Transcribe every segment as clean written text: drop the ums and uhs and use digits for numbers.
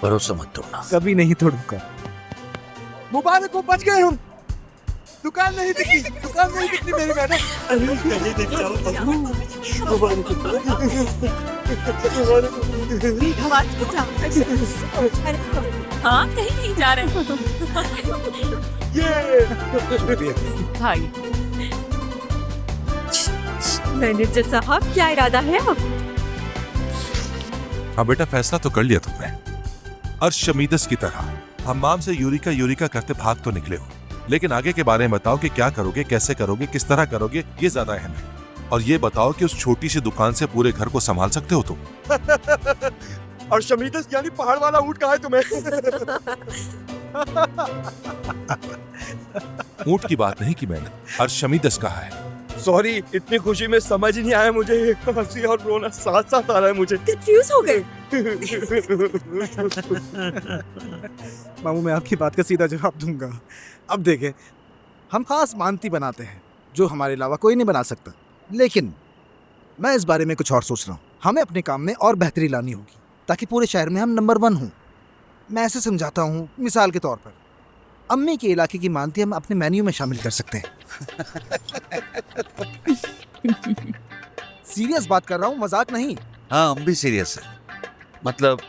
भरोसा मत तोड़ना। कभी नहीं तोड़ूंगा। मुबारक हो, बच गए हम। दुकान नहीं दिखी मेरी मैडम। हाँ, कहीं नहीं जा रहे भाई। मैनेजर साहब, क्या इरादा है अब? हाँ बेटा, फैसला तो कर लिया तुमने। अर्शमीदस की तरह हम्माम से यूरिका करते भाग तो निकले हो, लेकिन आगे के बारे में बताओ कि क्या करोगे, कैसे करोगे, किस तरह करोगे, ये ज्यादा अहम है। और ये बताओ कि उस छोटी सी दुकान से पूरे घर को संभाल सकते हो तुम? अर्शमीदस यानी पहाड़ वाला ऊँट कहा है तुम्हें? ऊँट की बात नहीं की मैंने, अर्शमीदस कहा है। सॉरी, इतनी खुशी में समझ ही नहीं आया मुझे। हंसी और रोना साथ साथ आ रहा है मुझे। कंफ्यूज हो गए। मामू, मैं आपकी बात का सीधा जवाब दूंगा। अब देखें, हम खास मानती बनाते हैं जो हमारे अलावा कोई नहीं बना सकता, लेकिन मैं इस बारे में कुछ और सोच रहा हूँ। हमें अपने काम में और बेहतरी लानी होगी ताकि पूरे शहर में हम नंबर 1 हों। मैं ऐसे समझाता हूँ, मिसाल के तौर पर अम्मी के इलाके की मानती हम अपने मेन्यू में शामिल कर सकते हैं। सीरियस बात कर रहा हूँ, मजाक नहीं। हाँ, हम भी सीरियस है। मतलब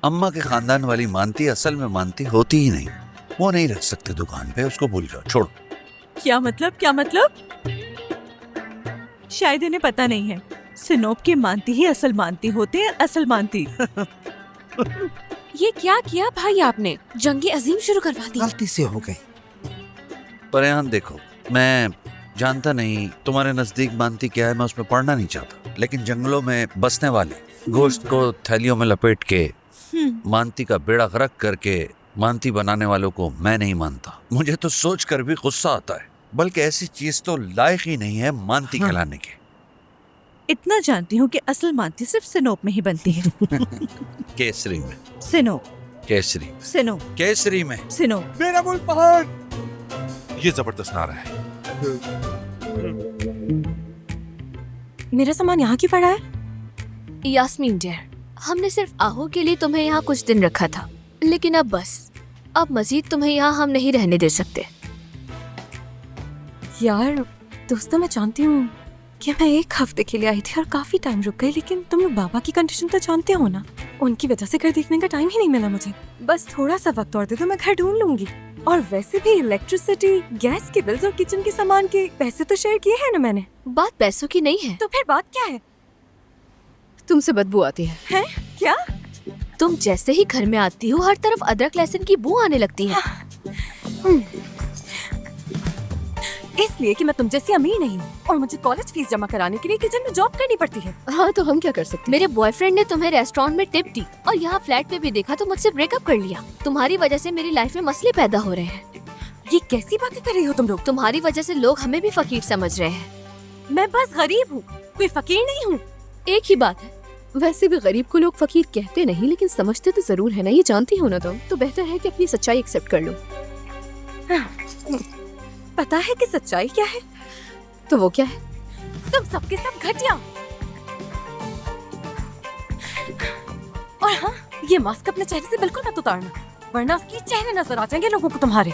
अम्मा के खानदान वाली मानती असल में मानती होती ही नहीं। वो नहीं रख सकते दुकान पे, उसको भूल जाओ, छोड़ो। क्या मतलब? शायद इन्हें पता नहीं है, सिनोप के मानती ही असल मानती होते हैं, असल मानती। ये क्या किया भाई आपने? जंगी अजीम शुरू करवा दी। गलती से हो गई। पर यहाँ देखो, मैं जानता नहीं तुम्हारे नजदीक मानती क्या है, मैं उसमें पढ़ना नहीं चाहता, लेकिन जंगलों में बसने वाले गोश्त को थैलियों में लपेट के मानती का बेड़ा गर्क करके मानती बनाने वालों को मैं नहीं मानता। मुझे तो सोच कर भी गुस्सा आता है, बल्कि ऐसी चीज तो लायक ही नहीं है मानती खिलाने के। इतना जानती हूँ कि असल मानती सिर्फ सिनोप में ही बनती है। केसरी में। सिनोप। केसरी। सिनोप। केसरी में। सिनोप। मेरा मुल्क पहाड़। ये जबरदस्त नारा है। मेरा सामान यहाँ क्यों पड़ा है? यास्मीन डियर, हमने सिर्फ आहू के लिए तुम्हें यहाँ कुछ दिन रखा था, लेकिन अब बस, अब मजीद तुम्हें यहाँ हम नहीं रहने दे सकते। यार दोस्तों, मैं जानती हूँ कि मैं 1 हफ्ते के लिए आई थी और काफी टाइम रुक गई, लेकिन तुम लोग बाबा की कंडीशन तो जानते हो ना। उनकी वजह से घर देखने का टाइम ही नहीं मिला मुझे। बस थोड़ा सा वक्त और दे दो, मैं घर ढूंढ लूंगी। और वैसे भी इलेक्ट्रिसिटी, गैस के बिल्स और किचन के सामान के पैसे तो शेयर किए हैं ना मैंने। बात पैसों की नहीं है। तो फिर बात क्या है? तुमसे बदबू आती है। हैं? क्या? तुम जैसे ही घर में आती हो, हर तरफ अदरक लहसुन की बू आने लगती है। इसलिए कि मैं तुम जैसी अमीर नहीं हूँ और मुझे कॉलेज फीस जमा कराने के लिए किचन में जॉब करनी पड़ती है। हाँ, तो हम क्या कर सकते हैं? मेरे बॉयफ्रेंड ने तुम्हें रेस्टोरेंट में टिप दी और यहाँ फ्लैट पे भी देखा तो मुझसे ब्रेकअप कर लिया। तुम्हारी वजह से मेरी लाइफ में मसले पैदा हो रहे हैं। ये कैसी बातें कर रही हो तुम लोग? तुम्हारी वजह से लोग हमें भी फकीर समझ रहे हैं। मैं बस गरीब हूँ, कोई फकीर नहीं हूँ। एक ही बात है। वैसे भी गरीब को लोग फकीर कहते नहीं, लेकिन समझते तो जरूर है ना। ये जानती हो ना तुम, तो बेहतर है कि अपनी सच्चाई एक्सेप्ट कर लो। पता है कि सच्चाई क्या है? तो वो क्या है? तुम सबके सब घटिया। और हाँ, ये मास्क अपने चेहरे से बिल्कुल मत उतारना, वरना असली चेहरे नजर आ जाएंगे लोगों को तुम्हारे।